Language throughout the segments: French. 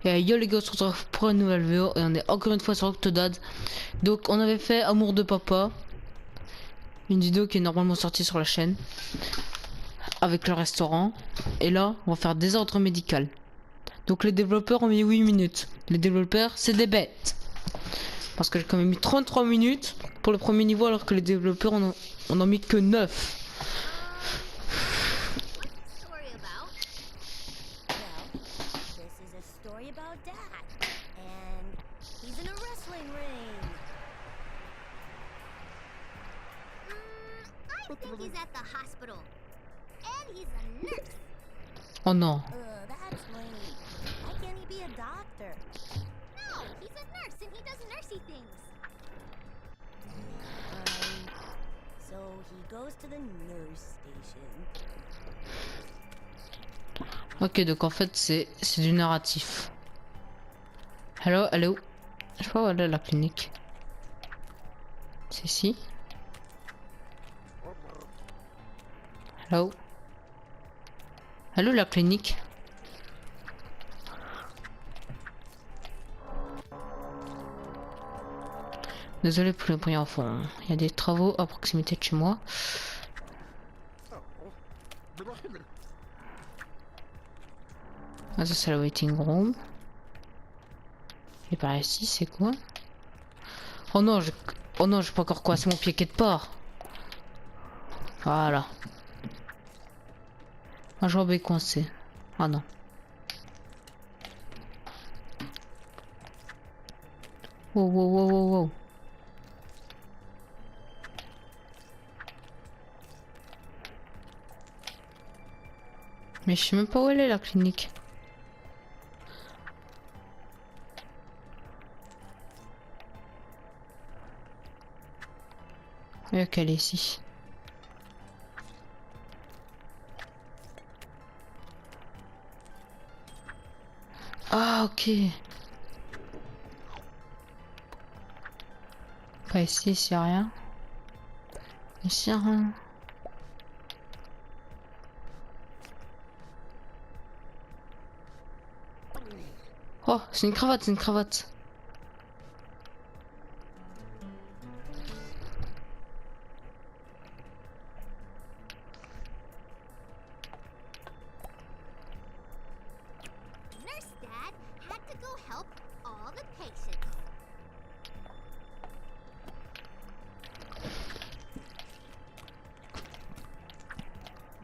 Et yo les gars, on se retrouve pour une nouvelle vidéo et on est encore une fois sur Octodad. Donc on avait fait Amour de Papa, une vidéo qui est normalement sortie sur la chaîne avec le restaurant. Et là on va faire désordre médical. Donc les développeurs ont mis 8 minutes. Les développeurs c'est des bêtes. Parce que j'ai quand même mis 33 minutes pour le premier niveau alors que les développeurs en ont mis que 9. Oh non. Ok, donc en fait c'est du narratif. Hello, elle est où? Je sais pas où elle est la clinique. C'est ici. Hello. Hello la clinique. Désolé pour le bruit en fond. Il y a des travaux à proximité de chez moi. Ah ça c'est la waiting room. Et par ici c'est quoi? Oh non, oh non, je sais pas encore quoi, c'est mon pied qui est de part. Voilà. Ma jambe est coincée. Ah non. Wow, wow, wow, wow, wow. Mais je sais même pas où elle est la clinique. Ok, elle est ici. Ah ok. Pas ici, ici y a rien. Ici y a rien. Oh, c'est une cravate, c'est une cravate.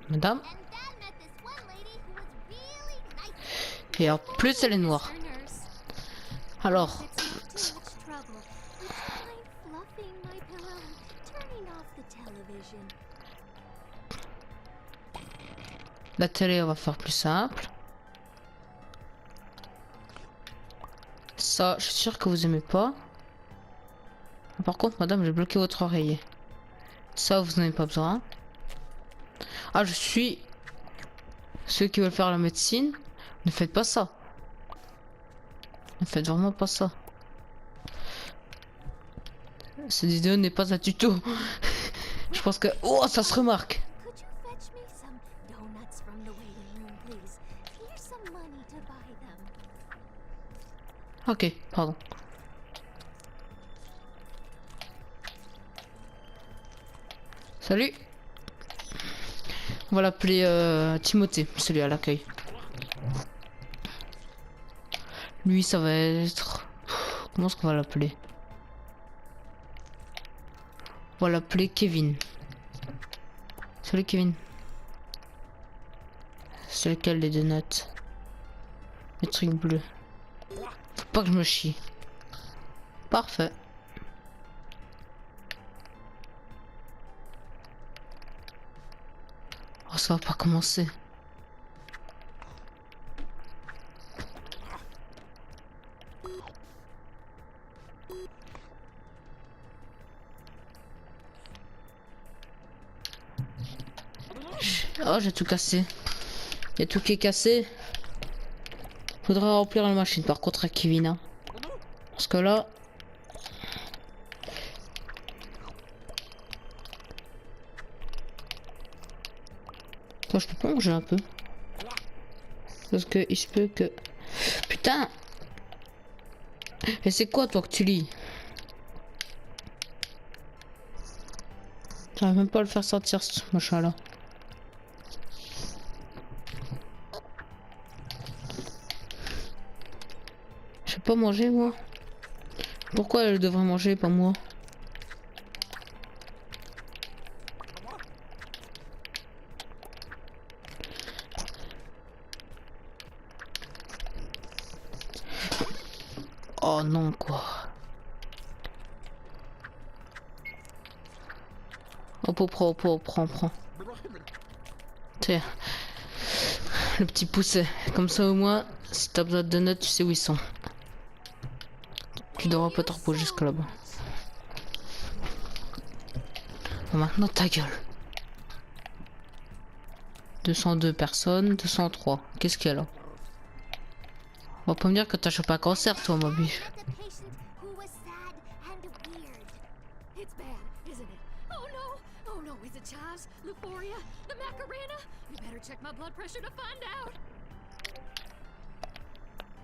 Madame. Et en plus elle est noire. Alors. La télé on va faire plus simple. Ça je suis sûr que vous aimez pas. Par contre madame j'ai bloqué votre oreiller. Ça vous n'en avez pas besoin. Ah je suis ceux qui veulent faire la médecine. Ne faites pas ça. Ne faites vraiment pas ça. Cette vidéo n'est pas un tuto. Je pense que... Oh, ça se remarque. Ok, pardon. Salut. On va l'appeler Timothée, celui à l'accueil. Lui, ça va être... Comment est-ce qu'on va l'appeler? On va l'appeler Kevin. Salut Kevin. C'est lequel les deux notes? Le truc bleu. Faut pas que je me chie. Parfait. Oh, ça va pas commencer. Oh, j'ai tout cassé. Il y a tout qui est cassé. Faudra remplir la machine par contre à Kevin. Hein. Parce que là... Toi, je peux plonger un peu. Parce que il se peut que... Putain! Et c'est quoi toi que tu lis? J'arrive même pas à le faire sortir ce machin là. Je vais pas manger moi. Pourquoi elle devrait manger, pas moi? Oh non quoi. Prends. Tiens, le petit pouce, comme ça au moins, si t'as besoin de donuts, tu sais où ils sont. Tu devras pas te reposer jusque là-bas. Bon, maintenant ta gueule. 202 personnes, 203. Qu'est-ce qu'il y a là? On va pas me dire que t'as chopé un cancer, toi, ma biche.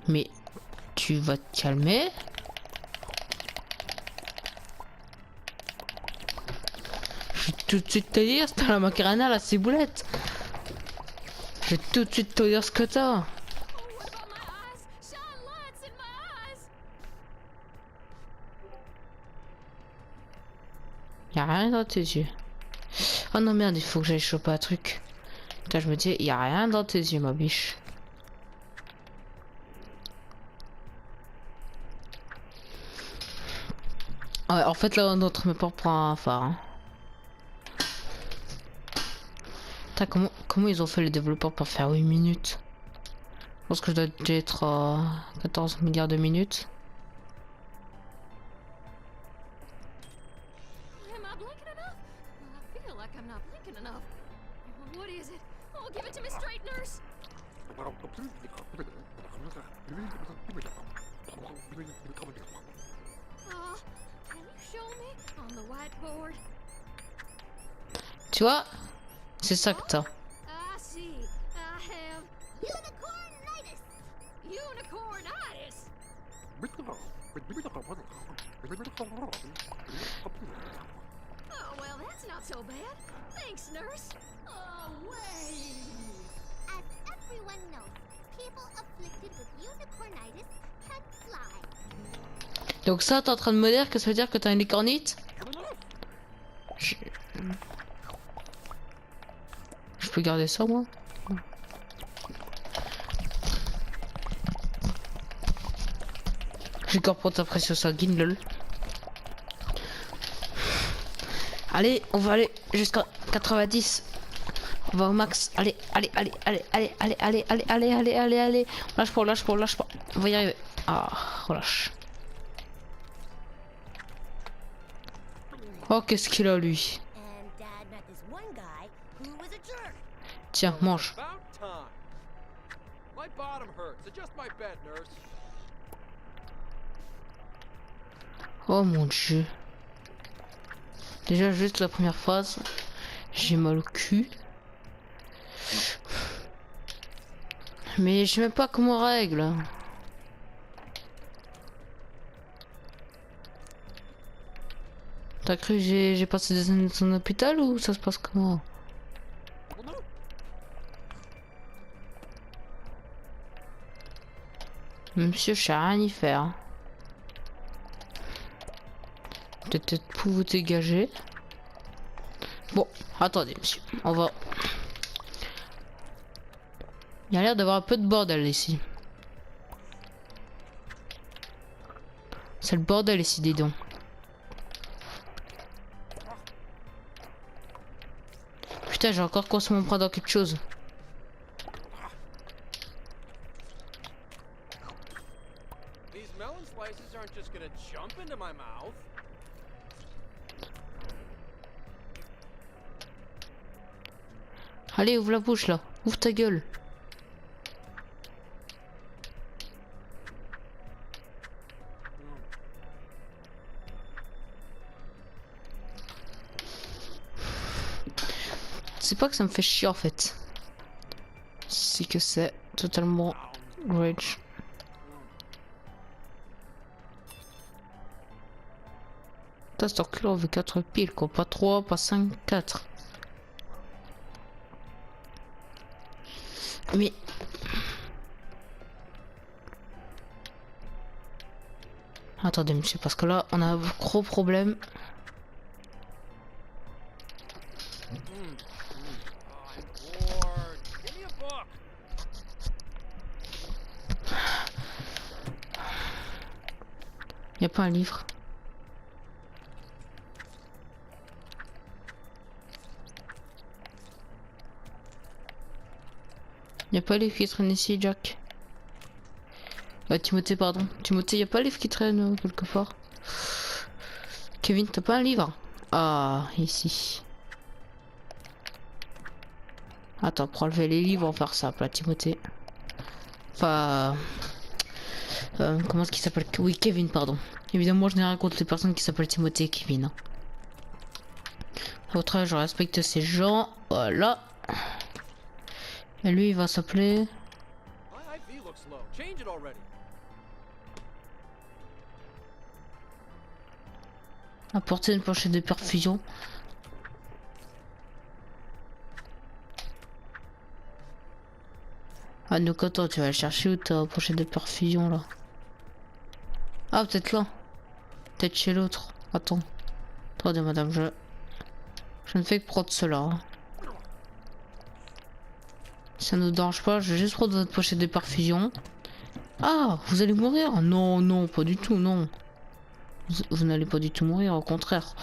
Mais tu vas te calmer. Je vais tout de suite te dire, t'as la macarena, la ciboulette. Je vais tout de suite te dire ce que t'as. Y'a rien dans tes yeux. Oh non merde, il faut que j'aille choper un truc. Putain, je me dis, y'a rien dans tes yeux, ma biche. Ouais, en fait là, notre me prend un phare. Hein. Putain, comment ils ont fait les développeurs pour faire 8 minutes? Je pense que je dois déjà être à 14 milliards de minutes. Tu vois? C'est ça que t'as. Oh, well, that's not so bad. Thanks, nurse. Oh, way! As everyone knows, people afflicted with unicornitis can fly. Donc ça, t'es en train de me dire que ça veut dire que t'as une licornite? Je peux garder ça, moi? J'ai encore pour ta pression sanguine, lol. Allez, on va aller jusqu'à 90. On va au max. Allez. Lâche pas. On va y arriver. Ah, relâche. Oh, qu'est-ce qu'il a, lui? Tiens, mange. Oh mon dieu. Déjà juste la première phrase, j'ai mal au cul. Mais je sais même pas comment on règle. T'as cru que j'ai passé des années dans un hôpital ou ça se passe comment? Monsieur, je sais rien y faire. Peut-être pour vous dégager. Bon, attendez, monsieur. On va... Il y a l'air d'avoir un peu de bordel ici. C'est le bordel ici, dis donc. Putain, j'ai encore commencé mon bras dans quelque chose. Allez, ouvre la bouche là. Ouvre ta gueule. C'est pas que ça me fait chier en fait. C'est que c'est totalement rage. Putain, cet enculé, on veut 4 piles, quoi. Pas 3, pas 5, 4. Mais... Attendez, monsieur, parce que là, on a un gros problème. Y a pas un livre. Y a pas un livre qui traîne ici, Jack. Timothée, pardon. Timothée, y a pas un livre qui traîne quelque part. Kevin, t'as pas un livre? Ah, ici. Attends, pour enlever les livres, on va faire ça, là, Timothée. Enfin... comment est-ce qu'il s'appelle? Oui, Kevin, pardon. Évidemment, je n'ai rien contre les personnes qui s'appellent Timothée et Kevin. Hein. Autre, je respecte ces gens. Voilà. Et lui, il va s'appeler... Apporter une pochette de perfusion. Ah, donc attends, tu vas chercher où ta pochette de perfusion là? Ah, peut-être là. Peut-être chez l'autre. Attends. Attendez, madame, je ne fais que prendre cela. Hein. Ça ne nous dérange pas, je vais juste prendre votre pochette de perfusion. Ah, vous allez mourir? Non, non, pas du tout, non. Vous n'allez pas du tout mourir, au contraire.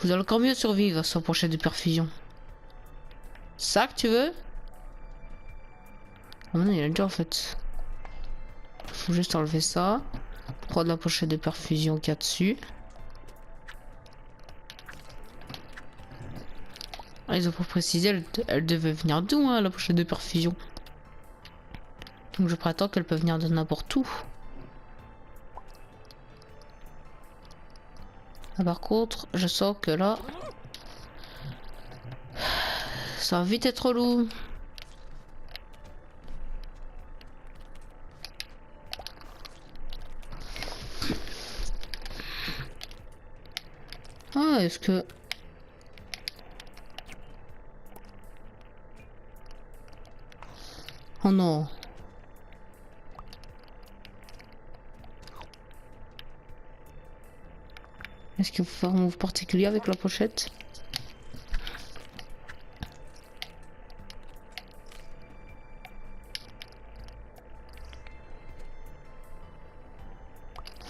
Vous allez encore mieux survivre sans pochette de perfusion. Ça que tu veux? Ah non, il a déjà en fait. Faut juste enlever ça. Prendre la pochette de perfusion qu'il y a dessus. Ah, ils ont pas précisé, elle devait venir d'où, hein, la pochette de perfusion. Donc je prétends qu'elle peut venir de n'importe où. Ah, par contre, je sens que là... Ça va vite être relou. Ah, est-ce que... Oh non. Est-ce qu'il faut faire un move particulier avec la pochette?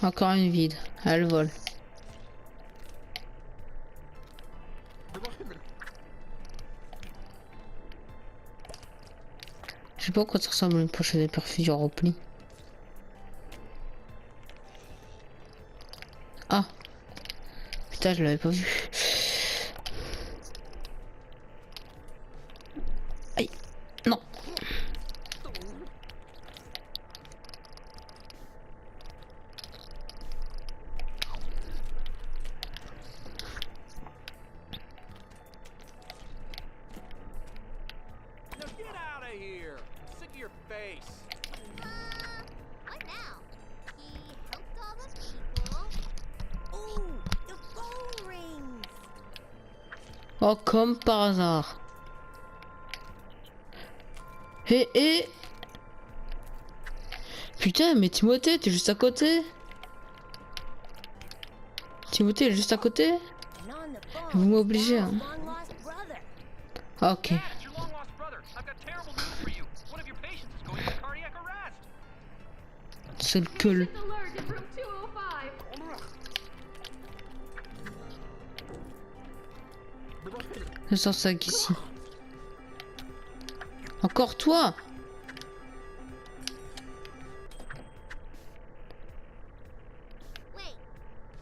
Encore une vide. Elle vole. Je sais pas à quoi ça ressemble une pochette de perfusion repli. Ah. Putain, je l'avais pas vu. Aïe. Non. What now? He helped all the people. Ooh, the phone rings. Oh, comme par hasard. Et... Putain, mais Timothée, t'es juste à côté. Timothée est juste à côté. And on the phone, Vous m'obligez, hein. long lost brother. Ah, ok. Dad, it's your long lost brother. I've got terrible news for you. One of your patients is going into cardiac arrest. C'est le queue. Alert in room 205. Je sens ça ici. Encore toi? Wait,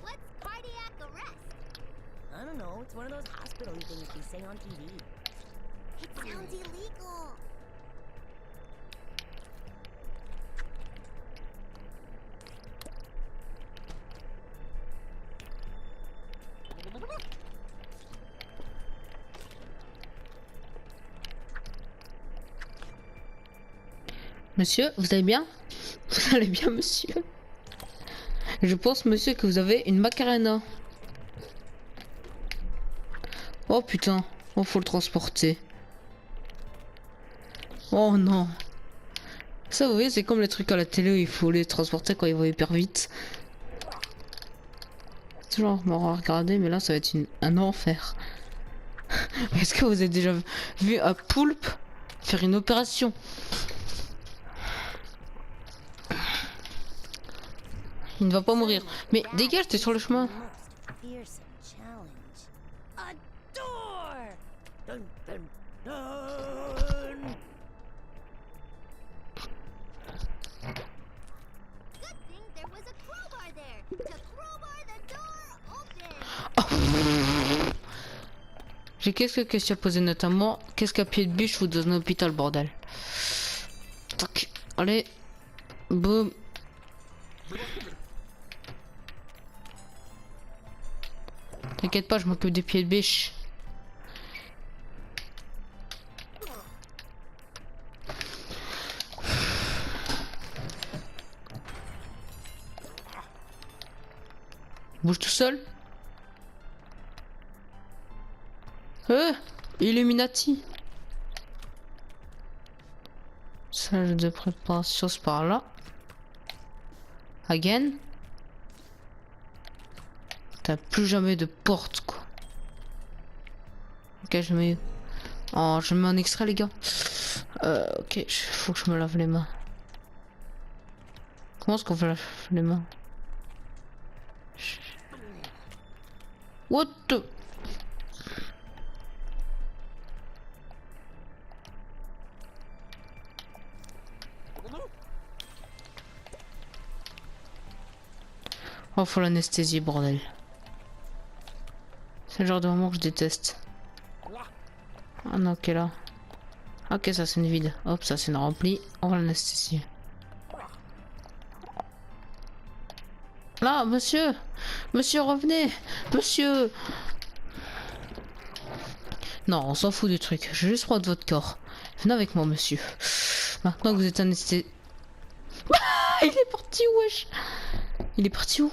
what's cardiac arrest? I don't know. It's one of those hospital things they say on TV. It sounds illegal. Monsieur, vous allez bien? Vous allez bien, monsieur? Je pense, monsieur, que vous avez une macarena. Oh putain. Oh, faut le transporter. Oh non. Ça, vous voyez, c'est comme les trucs à la télé où il faut les transporter quand ils vont hyper vite. C'est toujours marrant à regarder, mais là, ça va être un enfer. Est-ce que vous avez déjà vu un poulpe faire une opération? Il ne va pas mourir. Mais dégage, t'es sur le chemin. Fearsome challenge. A door! Dun, dun, dun. Good thing there was a crowbar there to crowbar the door open. J'ai quelques questions à poser, notamment qu'est-ce qu'à pied de biche vous donne un hôpital, bordel? Tac. Allez. Boum. T'inquiète pas, je m'occupe des pieds de biche. Bouge tout seul. Illuminati. Salle de préparation, c'est par là. Again. T'as plus jamais de porte, quoi. Ok, je mets... Oh, je mets un extrait, les gars. Ok, faut que je me lave les mains. Comment est-ce qu'on fait les mains? What the... Oh, faut l'anesthésie, bordel. C'est le genre de moment que je déteste. Ah non, ok, là. Ok, ça c'est une vide. Hop, ça c'est une remplie. On va l'anesthésier. Là, monsieur! Monsieur, revenez! Monsieur! Non, on s'en fout du truc. J'ai juste froid de votre corps. Venez avec moi, monsieur. Maintenant que vous êtes anesthésié... Ah, il est parti, wesh! Il est parti où?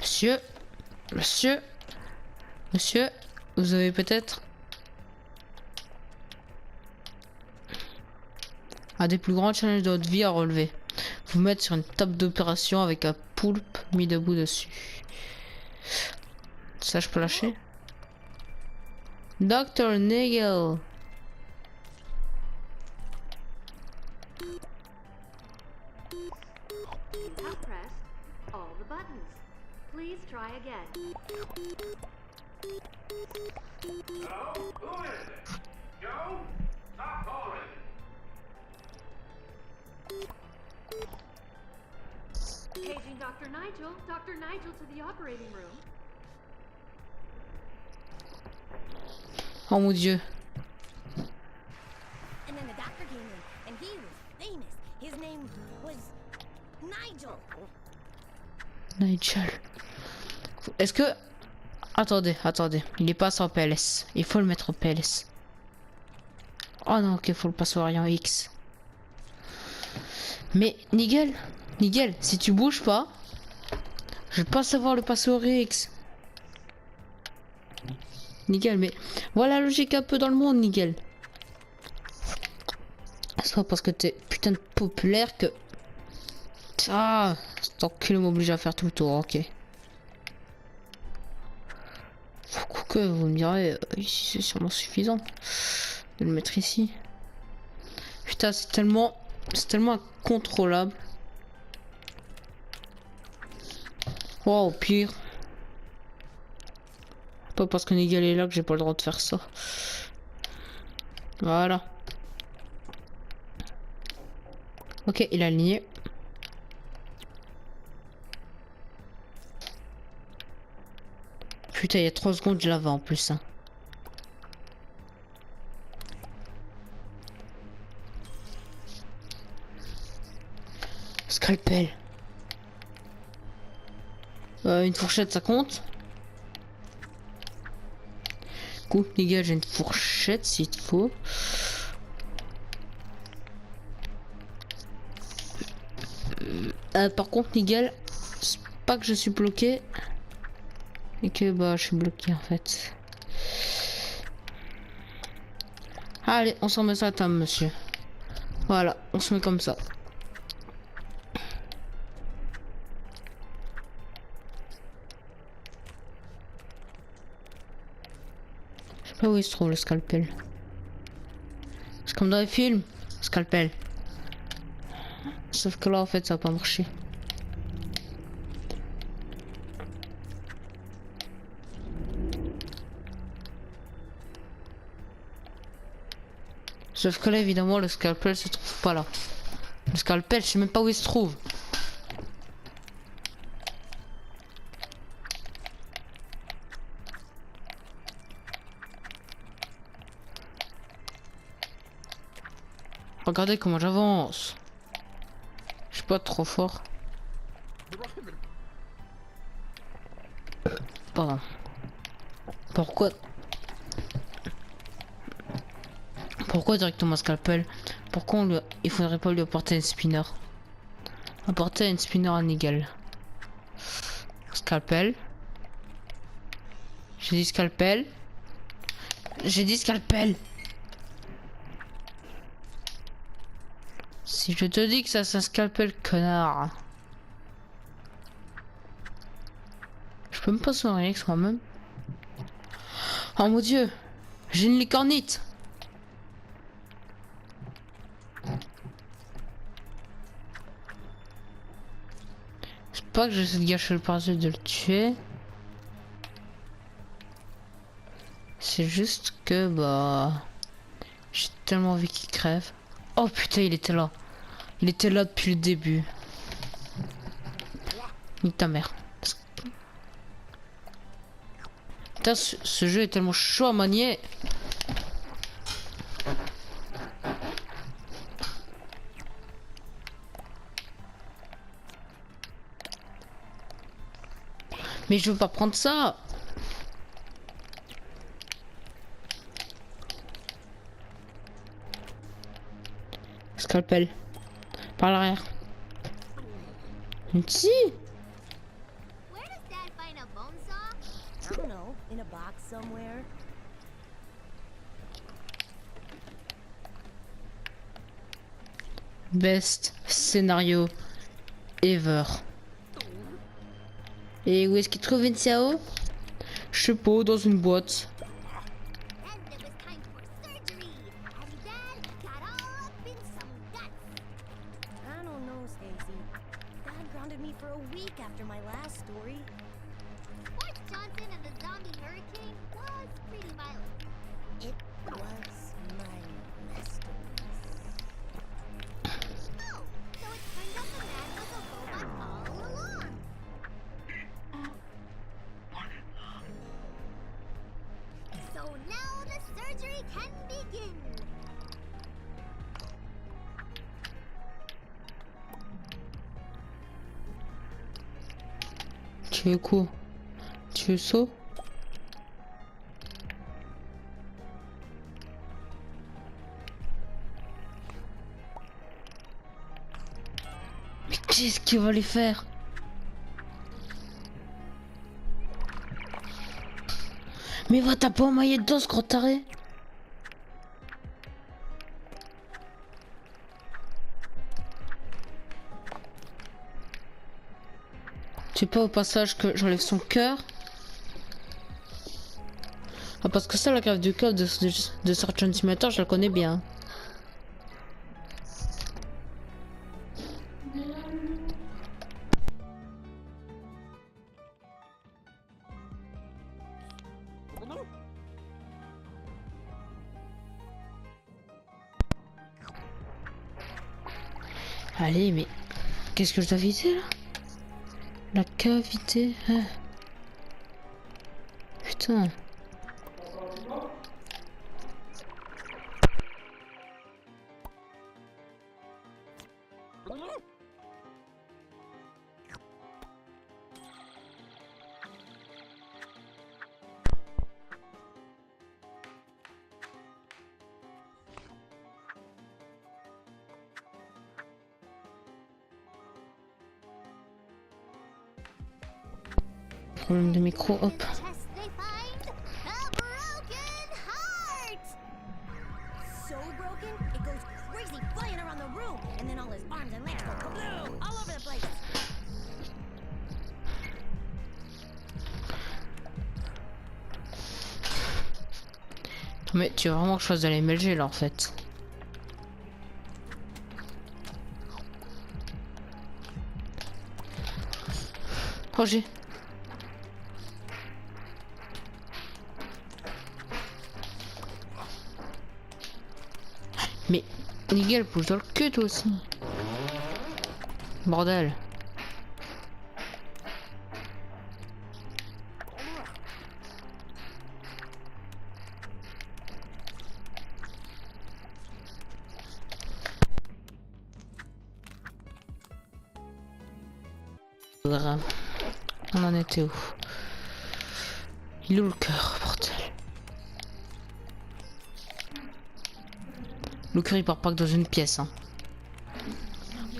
Monsieur, monsieur, monsieur, vous avez peut-être un des plus grands challenges de votre vie à relever. Vous mettre sur une table d'opération avec un poulpe mis debout dessus. Ça, je peux lâcher? Dr. Nagel. You have pressed all the buttons. Please try again. Hello? Who is it? Joe? Stop calling. Paging Dr. Nigel. Dr. Nigel to the operating room. Oh mon dieu. And then the doctor came in, and he was famous. His name was Nigel. Nigel. Est-ce que... Attendez, attendez. Il est pas en PLS. Il faut le mettre en PLS. Oh non, ok, faut le passer au rayon X. Mais Nigel, Nigel, si tu bouges pas, je vais pas savoir le passer au rayon X. Nigel, mais voilà la logique un peu dans le monde, Nigel. C'est pas parce que t'es putain de populaire que... Ah, cet enculé m'oblige à faire tout le tour, ok. Que vous me direz, ici c'est sûrement suffisant de le mettre ici. Putain, c'est tellement incontrôlable. Oh, au pire. Pas parce que Nigel est là que j'ai pas le droit de faire ça. Voilà. Ok, il a aligné. Putain, il y a 3 secondes, je l'avais en plus. Hein. Scalpel. Une fourchette, ça compte. Coup, les gars, j'ai une fourchette s'il te faut. Par contre, Nigel, pas que je suis bloqué. Et que bah je suis bloqué en fait. Allez, on s'en met ça à table, monsieur. Voilà, on se met comme ça. Je sais pas où il se trouve le scalpel. C'est comme dans les films, scalpel. Sauf que là en fait ça va pas marcher. Sauf que là évidemment le scalpel se trouve pas là. Le scalpel, je sais même pas où il se trouve. Regardez comment j'avance. Je suis pas trop fort. Pardon. Pourquoi directement scalpel? Pourquoi il faudrait pas lui apporter un spinner? Apporter un spinner à Nigel. Scalpel. J'ai dit scalpel. J'ai dit scalpel. Si je te dis que ça c'est un scalpel, connard. Je peux me pas sourire avec moi-même. Oh mon dieu. J'ai une licornite. C'est pas que j'essaie de gâcher le parasite de le tuer. C'est juste que bah... J'ai tellement envie qu'il crève. Oh putain, il était là. Il était là depuis le début. Nique ta mère. Putain, ce jeu est tellement chaud à manier. Mais je veux pas prendre ça. Scalpel. Par l'arrière. Si. Where does Dad find a bone saw? I don't know, in a box somewhere. Best scénario ever. Et où est-ce qu'il trouve une Xiao? Je sais pas, dans une boîte. Then it was time for surgery, and Dad got all up in some guts. I don't know, Stacy. Dad grounded me for a week after my last story. Sports Johnson and the zombie hurricane was pretty violent. It was my masterpiece. Oh, so it turned out the man was a robot all along. So now the surgery can begin. Tu veux quoi? Tu veux ça? Mais qu'est-ce qu'il va lui faire? Mais va t'as pas emmaillé dedans ce gros taré. Tu sais pas au passage que j'enlève son cœur? Ah parce que ça la grève du cœur de Surgeon Simulator je la connais bien. Allez mais qu'est-ce que je dois viser là? La cavité. Ah. Putain. Problème de micro, In hop. the chest they find a broken heart. So broken, it goes crazy flying around the room, and then all his arms and legs go kablooey all over the place. Mais tu veux vraiment que je fasse de la MLG là en fait. Roger. Mais Nigel, pousse dans le cul toi aussi. Bordel. Grave. On en était où? Il est où le cœur, bordel? Le cœur il part pas que dans une pièce, hein.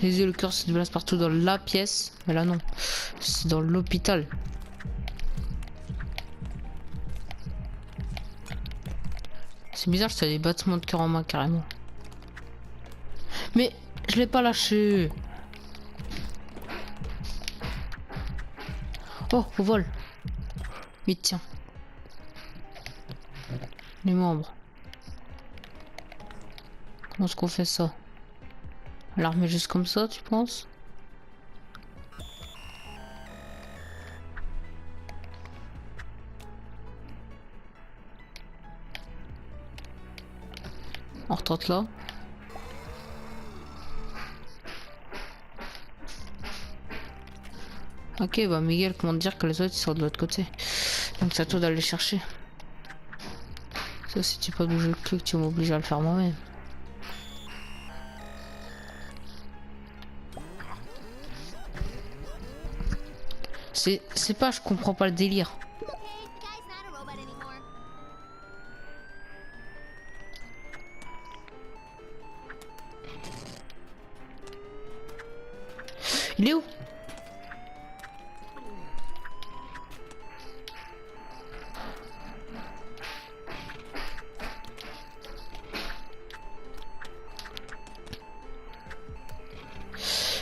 Les yeux, le cœur se déplace partout dans la pièce. Mais là non, c'est dans l'hôpital. C'est bizarre, c'est des battements de cœur en main carrément. Mais je l'ai pas lâché. Oh, au vol. Vite, tiens. Les membres. Comment est-ce qu'on fait ça? L'armer juste comme ça, tu penses? On retente là. Ok, bah Miguel, comment te dire que les autres ils sont de l'autre côté. Donc c'est à toi d'aller les chercher. Ça, si tu peux bouger le cul, tu m'obliges à le faire moi-même. C'est pas, je comprends pas le délire. Okay, the guy's not a robot anymore. Il est où?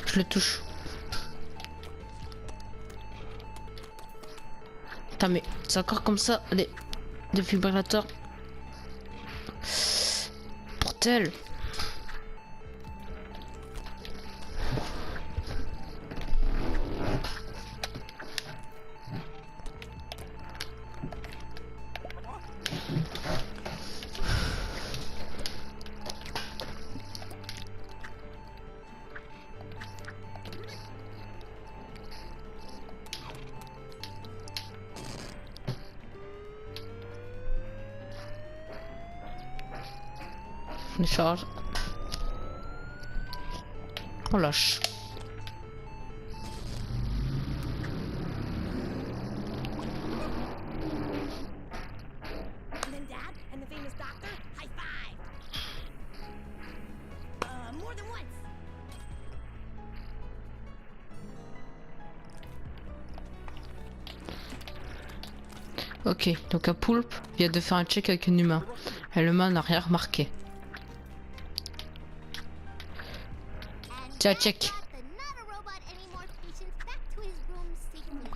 Je le touche. Putain mais c'est encore comme ça les défibrillateurs. Bordel. On charge. On lâche. And then Dad and the famous doctor high five. More than once. Ok, donc un poulpe vient de faire un check avec un humain. Et l'humain n'a rien remarqué. And Tiens, that check. got the not a robot anymore patient back to his room safely.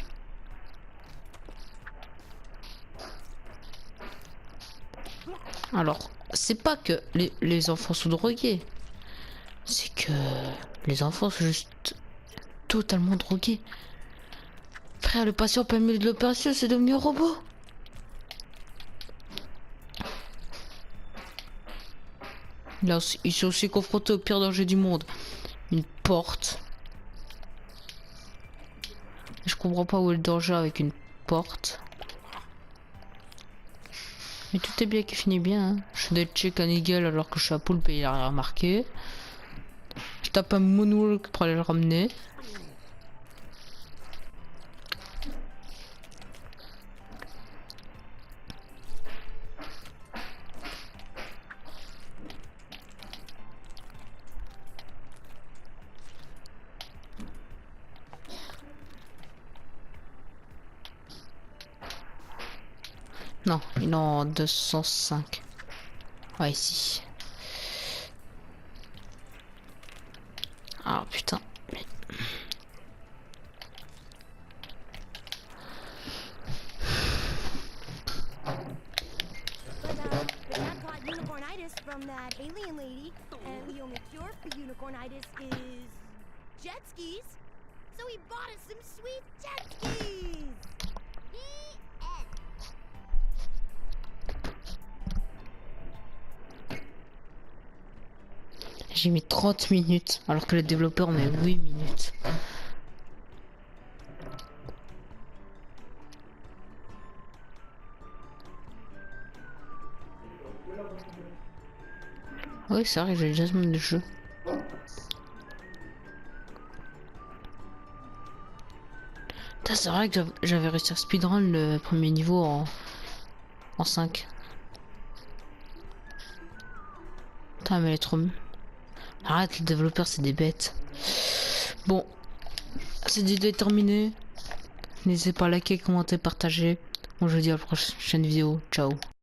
Alors, c'est pas que les enfants sont drogués. C'est que les enfants sont juste totalement drogués. Frère, le patient pas milieu de l'opération, c'est devenu un robot. Là, ils sont aussi confrontés au pire danger du monde. Une porte. Je comprends pas où est le danger avec une porte. Mais tout est bien qui finit bien. Hein. Je fais des checks à Nigel alors que je suis à poulpe et il a rien remarqué. Je tape un moonwalk pour aller le ramener. Non, il est en 205. Ouais, ici. Ah putain. But the cat caught unicornitis from that alien lady, and the only cure for unicornitis is jet skis. So he bought us some sweet jet skis. The end. J'ai mis 30 minutes, alors que le développeur met 8 minutes. Oui, c'est vrai, j'ai déjà ce monde de jeu. Putain, c'est vrai que j'avais réussi à speedrun le premier niveau en 5. Putain, mais elle est trop... Arrête, le développeur, c'est des bêtes. Bon, cette vidéo est terminée. N'hésitez pas à liker, commenter, partager. Bon, je vous dis à la prochaine vidéo. Ciao.